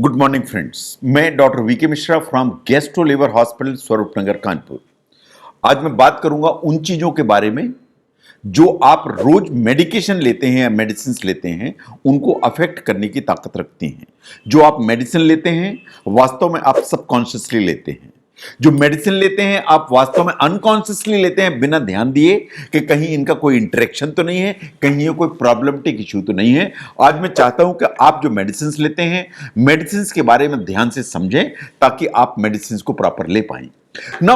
Good morning friends, मैं doctor VK Mishra from gastro liver hospital Swaroopnagar Kanpur. आज मैं बात करूंगा उन चीज़ों के बारे में जो आप रोज मेडिकेशन लेते हैं या मेडिसिन लेते हैं उनको अफेक्ट करने की ताकत रखती हैं। जो आप मेडिसिन लेते हैं वास्तव में आप सबकॉन्शियसली लेते हैं। जो मेडिसिन लेते हैं आप वास्तव में अनकॉन्शियसली लेते हैं, बिना ध्यान दिए कि कहीं इनका कोई इंटरेक्शन तो नहीं है, कहीं ये कोई प्रॉब्लमेटिक इश्यू तो नहीं है। आज मैं चाहता हूं कि आप जो मेडिसिन लेते हैं मेडिसिन के बारे में ध्यान से समझें ताकि आप मेडिसिन को प्रॉपर ले पाएं। ना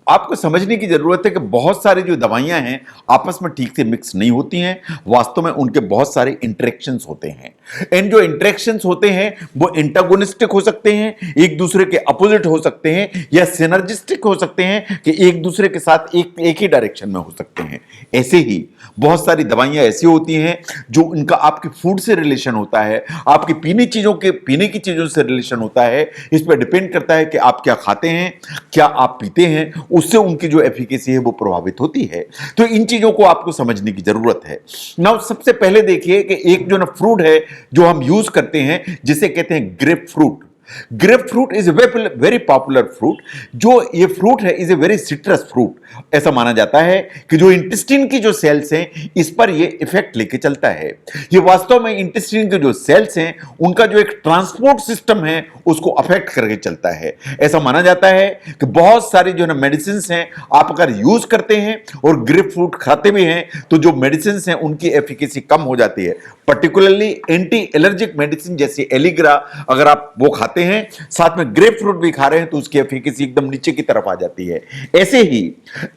आपको समझने की जरूरत है कि बहुत सारी जो दवाइयां हैं आपस में ठीक से मिक्स नहीं होती हैं। वास्तव में उनके बहुत सारे इंटरेक्शंस होते हैं। इन जो इंटरेक्शंस होते हैं वो एंटागोनिस्टिक हो सकते हैं, एक दूसरे के अपोजिट हो सकते हैं, या सिनर्जिस्टिक हो सकते हैं कि एक दूसरे के साथ एक ही डायरेक्शन में हो सकते हैं। ऐसे ही बहुत सारी दवाइयां ऐसी होती हैं जो इनका आपके फूड से रिलेशन होता है, आपकी पीने की चीजों से रिलेशन होता है। इस पर डिपेंड करता है कि आप क्या खाते हैं, क्या आप पीते हैं, उससे उनकी जो एफिकेसी है वो प्रभावित होती है। तो इन चीजों को आपको समझने की जरूरत है। नाउ सबसे पहले देखिए कि एक जो ना फ्रूट है जो हम यूज करते हैं जिसे कहते हैं grep fruit. Grep fruit is a very popular fruit. जो ये फ्रूट है is a very citrus fruit. ऐसा माना जाता है कि जो इंटेस्टाइन की जो सेल्स हैं इस पर ये इफेक्ट लेके चलता है। ये वास्तव में इंटेस्टाइन के जो सेल्स हैं उनका जो एक ट्रांसपोर्ट सिस्टम है उसको अफेक्ट करके चलता है। ऐसा माना जाता है कि बहुत सारी जो ना मेडिसिन हैं आप अगर यूज करते हैं और ग्रेप फ्रूट खाते भी हैं तो जो मेडिसिन हैं उनकी एफिकेसी कम हो जाती है। पर्टिकुलरली एंटी एलर्जिक मेडिसिन जैसे एलिग्रा अगर आप वो खाते हैं साथ में ग्रेप फ्रूट भी खा रहे हैं तो उसकी एफिकेसी एकदम नीचे की तरफ आ जाती है। ऐसे ही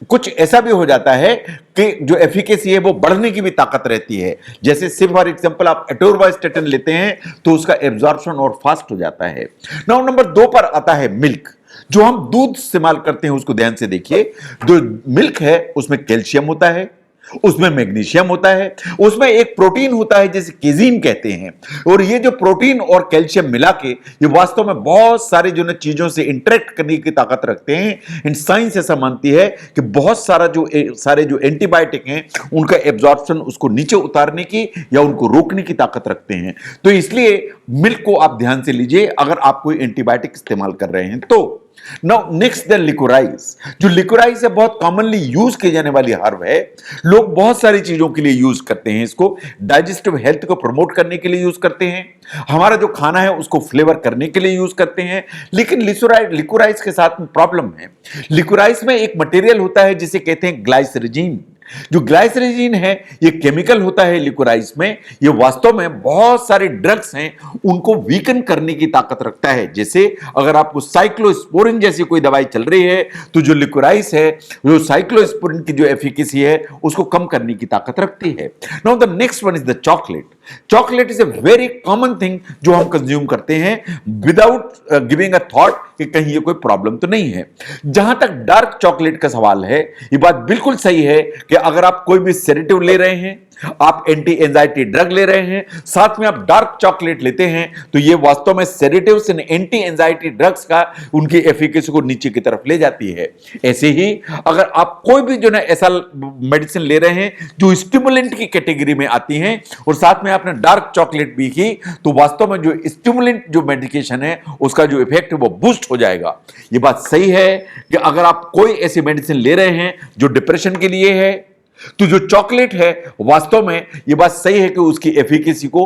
कुछ ऐसा भी हो जाता है कि जो एफिकेसी है वो बढ़ने की भी ताकत रहती है। जैसे सिर्फ फॉर एग्जांपल आप एटोरवास्टेटिन लेते हैं तो उसका एब्जॉर्प्शन और फास्ट हो जाता है। नाउ नंबर 2 पर आता है मिल्क। जो हम दूध इस्तेमाल करते हैं उसको ध्यान से देखिए। जो मिल्क है उसमें कैल्शियम होता है, उसमें मैग्नीशियम होता है, उसमें एक प्रोटीन होता है जिसे केजीन कहते हैं। और ये जो प्रोटीन और कैल्शियम मिला के ये वास्तव में बहुत सारी जो चीजों से इंटरेक्ट करने की ताकत रखते हैं। इन साइंस ऐसा मानती है कि बहुत सारे जो एंटीबायोटिक हैं उनका एब्जॉर्प्शन उसको नीचे उतारने की या उनको रोकने की ताकत रखते हैं। तो इसलिए मिल्क को आप ध्यान से लीजिए अगर आप कोई एंटीबायोटिक इस्तेमाल कर रहे हैं तो। Now next the liquorice. जो लिकोराइज है बहुत कॉमनली यूज की जाने वाली हर्ब है। लोग बहुत सारी चीजों के लिए यूज करते हैं इसको। डाइजेस्टिव हेल्थ को प्रमोट करने के लिए यूज करते हैं, हमारा जो खाना है उसको फ्लेवर करने के लिए यूज करते हैं। लेकिन लिकोराइज के साथ में प्रॉब्लम है। लिकोराइज में एक मटेरियल होता है जिसे कहते हैं ग्लाइसरीजीन। जो ग्लाइसरीजीन है ये केमिकल होता है लिकोराइज में। ये वास्तव में बहुत सारे ड्रग्स हैं उनको वीकन करने की ताकत रखता है। जैसे अगर आपको साइक्लोस्पोरिन जैसी कोई दवाई चल रही है तो जो लिकोराइज है जो साइक्लोस्पोरिन की जो एफिकेसी है उसको कम करने की ताकत रखती है। Now the next one is the chocolate. Chocolate is a very common thing जो हम कंज्यूम करते हैं विदाउट गिविंग अ थॉट कि कहीं ये कोई प्रॉब्लम तो नहीं है। जहां तक डार्क चॉकलेट का सवाल है ये बात बिल्कुल सही है कि अगर आप कोई भी सेडेटिव ले रहे हैं, आप एंटी एंजाइटी ड्रग ले रहे हैं, साथ में आप डार्क चॉकलेट लेते हैं तो ये वास्तव में sedatives and anti anxiety drugs का उनकी एफिकेसी को नीचे की तरफ ले जाती है। ऐसे ही अगर आप कोई भी जो ना ऐसा मेडिसिन ले रहे हैं जो स्टिमुलेंट की कैटेगरी में आती हैं और साथ में आपने डार्क चॉकलेट भी की तो वास्तव में जो स्टिमुलेंट जो मेडिकेशन है उसका जो इफेक्ट है वो बूस्ट हो जाएगा। ये बात सही है कि अगर आप कोई ऐसी मेडिसिन ले रहे हैं जो डिप्रेशन के लिए है तो जो चॉकलेट है वास्तव में ये बात सही है कि उसकी एफिकेसी को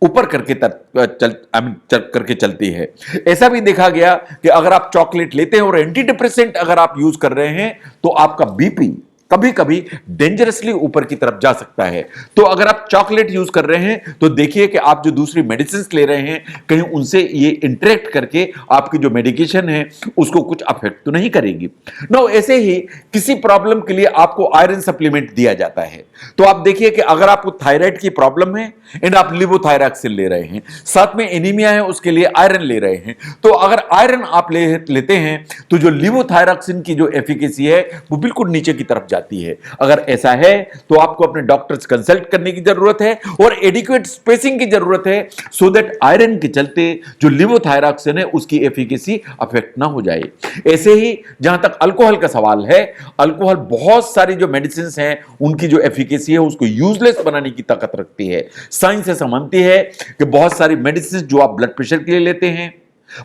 ऊपर करके चलती है। ऐसा भी देखा गया कि अगर आप चॉकलेट लेते हैं और एंटी डिप्रेसेंट अगर आप यूज कर रहे हैं तो आपका बीपी कभी कभी डेंजरसली ऊपर की तरफ जा सकता है। तो अगर आप चॉकलेट यूज कर रहे हैं तो देखिए कि आप जो दूसरी मेडिसिन ले रहे हैं कहीं उनसे ये इंटरेक्ट करके आपकी जो मेडिकेशन है उसको कुछ अफेक्ट तो नहीं करेगी। नो ऐसे ही किसी प्रॉब्लम के लिए आपको आयरन सप्लीमेंट दिया जाता है। तो आप देखिए कि अगर आपको थायराइड की प्रॉब्लम है एंड आप लिवोथायरॉक्सिन ले रहे हैं, साथ में एनीमिया है उसके लिए आयरन ले रहे हैं, तो अगर आयरन आप लेते हैं तो जो लिवोथायरॉक्सिन की जो एफिकेसी है वो बिल्कुल नीचे की तरफ जाती है। अगर ऐसा है तो आपको अपने डॉक्टर से कंसल्ट करने की जरूरत है और एडिक्वेट स्पेसिंग की जरूरत है सो दैट आयरन के चलते जो लिवोथायरॉक्सिन है उसकी एफिकेसी अफेक्ट ना हो जाए। ऐसे ही जहां तक अल्कोहल का सवाल है, अल्कोहल बहुत सारी जो मेडिसिन हैं उनकी जो एफिकेसी है उसको यूजलेस बनाने की ताकत रखती है। साइंस ऐसा मानती है कि बहुत सारी मेडिसिन जो आप ब्लड प्रेशर के लिए लेते हैं,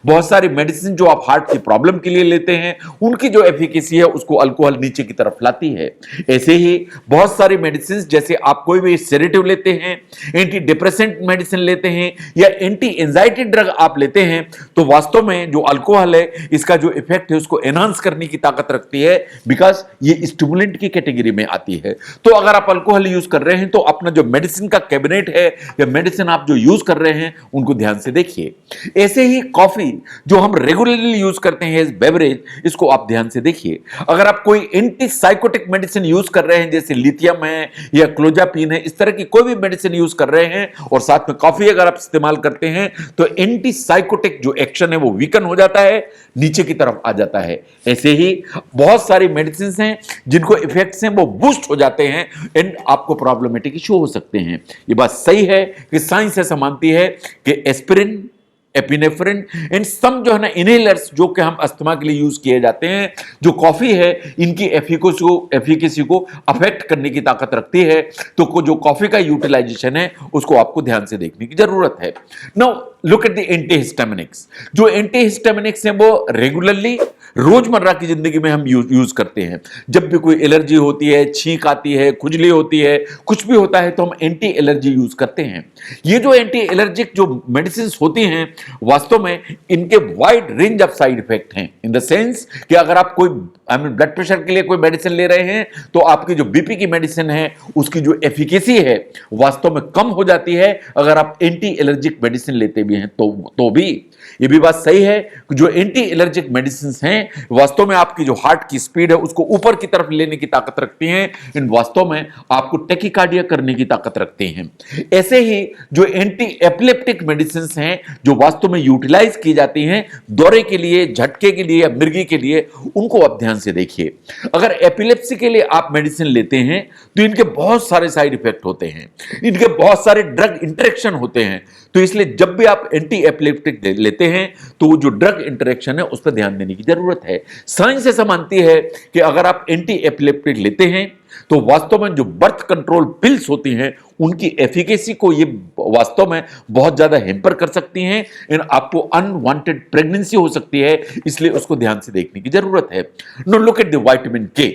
बहुत सारी मेडिसिन जो आप हार्ट की प्रॉब्लम के लिए लेते हैं उनकी जो एफिकेसी है उसको अल्कोहल नीचे की तरफ लाती है। ऐसे ही बहुत सारी मेडिसिन, जैसे आप कोई भी सेडेटिव लेते हैं, एंटी डिप्रेसेंट मेडिसिन लेते हैं या एंटी एंजाइटी ड्रग आप लेते हैं, तो वास्तव में जो अल्कोहल है इसका जो इफेक्ट है उसको एनहांस करने की ताकत रखती है, बिकॉज ये स्टिमुलेंट की कैटेगरी में आती है। तो अगर आप अल्कोहल यूज कर रहे हैं तो अपना जो मेडिसिन का कैबिनेट है या मेडिसिन आप जो यूज कर रहे हैं उनको ध्यान से देखिए। ऐसे ही कॉफी जो हम रेगुलरली यूज करते हैं एज बेवरेज, इसको आप ध्यान से देखिए। अगर आप कोई एंटी साइकोटिक मेडिसिन यूज कर रहे हैं जैसे लिथियम है या क्लोजापिन है, इस तरह की कोई भी मेडिसिन यूज कर रहे हैं और साथ में कॉफी अगर आप इस्तेमाल करते हैं तो एंटी साइकोटिक जो एक्शन है वो वीकन हो जाता है, नीचे की तरफ आ जाता है। ऐसे ही बहुत सारी मेडिसिन हैं जिनको इफेक्ट्स हैं वो बूस्ट हो जाते हैं एंड आपको प्रॉब्लमेटिक इशू हो सकते हैं। ये बात सही है कि साइंस ऐसा मानती है कि एस्पिरिन, एपिनेफ्रिन एंड सम जो है ना इनहेलर्स जो कि हम अस्थमा के लिए यूज किए जाते हैं, जो कॉफी है इनकी एफिकेसी को अफेक्ट करने की ताकत रखती है। तो जो कॉफी का यूटिलाइजेशन है उसको आपको ध्यान से देखने की जरूरत है। Now look at the antihistaminics. जो एंटीहिस्टामिनिक्स हैं वो रेगुलरली रोजमर्रा की जिंदगी में हम यूज करते हैं। जब भी कोई एलर्जी होती है, छींक आती है, खुजली होती है, कुछ भी होता है तो हम एंटी एलर्जी यूज करते हैं। ये जो एंटी एलर्जिक जो मेडिसिन होती हैं वास्तव में इनके wide range of side effect हैं, इन द सेंस कि अगर आप कोई ब्लड प्रेशर के लिए कोई मेडिसिन ले रहे हैं तो आपकी जो बीपी की मेडिसिन है उसकी जो एफिकेसी है वास्तव में कम हो जाती है अगर आप एंटी एलर्जिक मेडिसिन लेते भी हैं तो भी। ये भी बात सही है कि जो एंटी एलर्जिक मेडिसिन हैं वास्तव में आपकी जो हार्ट की स्पीड है उसको ऊपर की तरफ लेने की ताकत रखती हैं, इन वास्तव में आपको टेकिकार्डिया करने की ताकत रखते हैं। ऐसे ही जो एंटी एपिलेप्टिक मेडिसिन हैं जो वास्तव में यूटिलाइज की जाती हैं दौरे के लिए, झटके के लिए या मिर्गी के लिए, उनको आप ध्यान से देखिए। अगर एपिलेप्सी के लिए आप मेडिसिन लेते हैं तो इनके बहुत सारे साइड इफेक्ट होते हैं, इनके बहुत सारे ड्रग इंटरेक्शन होते हैं। तो इसलिए जब भी आप एंटी एपिलेप्टिक लेते हैं तो जो ड्रग इंटरेक्शन है उस पर ध्यान देने की जरूरत है। साइंस ऐसा मानती है कि अगर आप एंटी एपिलेप्टिक लेते हैं तो वास्तव में जो बर्थ कंट्रोल पिल्स होती हैं उनकी एफिकेसी को ये वास्तव में बहुत ज्यादा हेम्पर कर सकती हैं एंड आपको अनवांटेड प्रेगनेंसी हो सकती है, इसलिए उसको ध्यान से देखने की जरूरत है। No look at the vitamin K.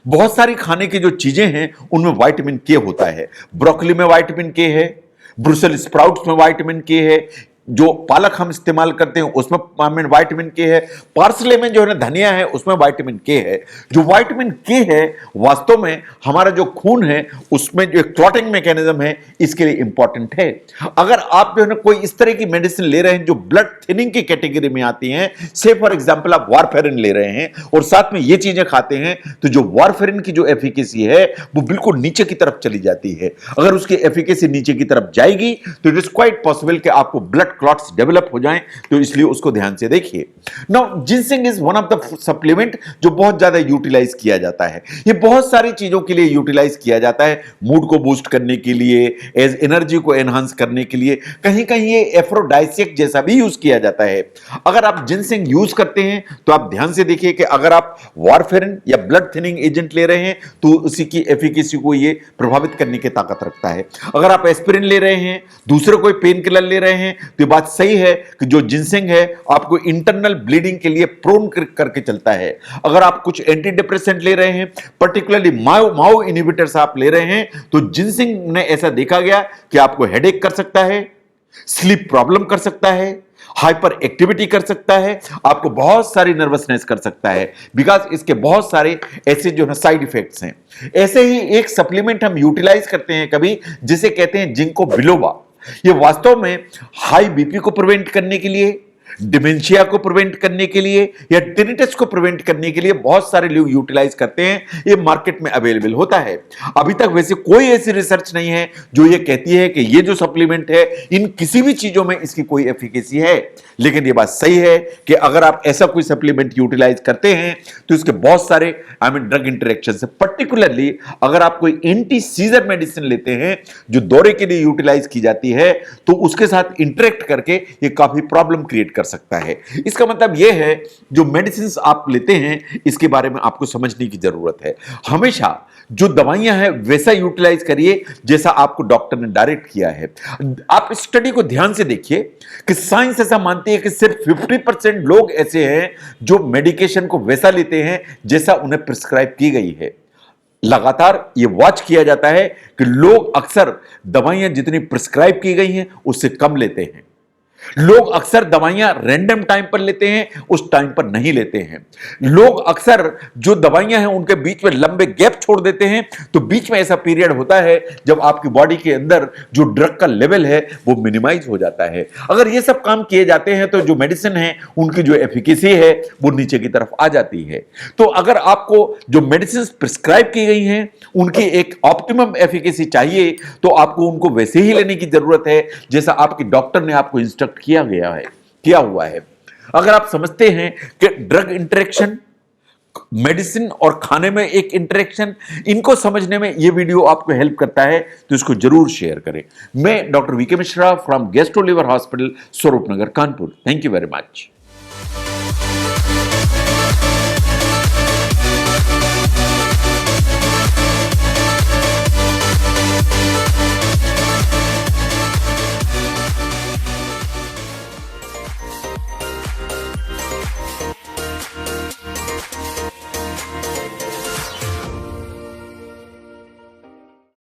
बहुत सारी खाने की जो चीजें हैं उनमें विटामिन के होता है। ब्रोकली में विटामिन के है, ब्रुसेल स्प्राउट्स में विटामिन के है, जो पालक हम इस्तेमाल करते हैं उसमें विटामिन के है, पार्सले में जो है ना धनिया है उसमें विटामिन के है। जो विटामिन के है वास्तव में हमारा जो खून है उसमें जो क्लॉटिंग मैकेनिज्म है इसके लिए इंपॉर्टेंट है। अगर आप जो है ना कोई इस तरह की मेडिसिन ले रहे हैं जो ब्लड थिनिंग की कैटेगरी में आती हैं, से फॉर एग्जांपल आप वारफेरिन ले रहे हैं और साथ में ये चीजें खाते हैं, तो जो वारफेरिन की जो एफिकेसी है वो बिल्कुल नीचे की तरफ चली जाती है। अगर उसकी एफिकेसी नीचे की तरफ जाएगी तो इट इज क्वाइट पॉसिबल कि आपको ब्लड क्लॉट्स डेवलप हो जाएं, तो इसलिए उसको ध्यान से देखिए। Now ginseng is one of the supplement जो बहुत ज्यादा यूटिलाइज किया जाता है। ये बहुत सारी चीजों के लिए यूटिलाइज किया जाता है, मूड को बूस्ट करने के लिए, एज एनर्जी को एनहांस करने के लिए, कहीं कहीं ये एफ्रोडाइसिक जैसा भी यूज किया जाता है। अगर आप जिंसिंग यूज करते हैं तो आप ध्यान से देखिए कि अगर आप वारफेरिन या ब्लड थिनिंग एजेंट ले रहे हैं तो उसी की एफिकेसी को ये प्रभावित करने की ताकत रखता है। अगर आप एस्पिरिन ले रहे हैं, दूसरे कोई पेन किलर ले रहे हैं, तो बात सही है कि जो जिंसिंग है आपको इंटरनल ब्लीडिंग के लिए प्रोन करके चलता है। अगर आप कुछ एंटी डिप्रेसेंट ले रहे हैं, पर्टिकुलरली माओ इनहिबिटर्स आप ले रहे हैं, तो जिंसिंग ने ऐसा देखा गया कि आपको हेडेक कर सकता है, स्लीप प्रॉब्लम कर सकता है, हाइपर एक्टिविटी कर सकता है, आपको बहुत सारी नर्वसनेस कर सकता है, बिकॉज इसके बहुत सारे ऐसे जो है साइड इफेक्ट्स हैं। ऐसे ही एक सप्लीमेंट हम यूटिलाइज करते हैं कभी, जिसे कहते हैं जिंको बिलोबा। ये वास्तव में हाई बीपी को प्रिवेंट करने के लिए, डिमेंशिया को प्रिवेंट करने के लिए या टिनिटस को प्रिवेंट करने के लिए बहुत सारे लोग यूटिलाइज करते हैं। ये मार्केट में अवेलेबल होता है। अभी तक वैसे कोई ऐसी रिसर्च नहीं है जो ये कहती है कि ये जो सप्लीमेंट है इन किसी भी चीजों में इसकी कोई एफिकेसी है। लेकिन ये बात सही है कि अगर आप ऐसा कोई सप्लीमेंट यूटिलाइज करते हैं तो इसके बहुत सारे ड्रग इंटरेक्शन है। पर्टिकुलरली अगर आप कोई एंटी सीजर मेडिसिन लेते हैं जो दौरे के लिए यूटिलाइज की जाती है तो उसके साथ इंटरेक्ट करके ये काफी प्रॉब्लम क्रिएट कर सकता है। इसका मतलब यह है जो मेडिसिन आप लेते हैं इसके बारे में आपको समझने की जरूरत है। हमेशा जो दवाइयां हैं वैसा यूटिलाइज करिए जैसा आपको डॉक्टर ने डायरेक्ट किया है। आप इस स्टडी को ध्यान से देखिए कि साइंस ऐसा मानती है कि सिर्फ 50% लोग ऐसे हैं जो मेडिकेशन को वैसा लेते हैं जैसा उन्हें प्रिस्क्राइब की गई है। लगातार यह वॉच किया जाता है कि लोग अक्सर दवाइयां जितनी प्रिस्क्राइब की गई हैं उससे कम लेते हैं। लोग अक्सर दवाइयां रैंडम टाइम पर लेते हैं, उस टाइम पर नहीं लेते हैं। लोग अक्सर जो दवाइयां हैं उनके बीच में लंबे गैप छोड़ देते हैं। तो बीच में ऐसा पीरियड होता है जब आपकी बॉडी के अंदर जो ड्रग का लेवल है वो मिनिमाइज हो जाता है। अगर ये सब काम किए जाते हैं तो जो मेडिसिन है उनकी जो एफिकेसी है वो नीचे की तरफ आ जाती है। तो अगर आपको जो मेडिसिन प्रिस्क्राइब की गई हैं उनकी एक ऑप्टिमम एफिकेसी चाहिए तो आपको उनको वैसे ही लेने की जरूरत है जैसा आपके डॉक्टर ने आपको इंस्ट्रक्ट किया हुआ है। अगर आप समझते हैं कि ड्रग इंटरेक्शन, मेडिसिन और खाने में एक इंटरेक्शन, इनको समझने में यह वीडियो आपको हेल्प करता है तो इसको जरूर शेयर करें। मैं doctor VK Mishra from gastro liver hospital, Swaroop Nagar, Kanpur. Thank you very much.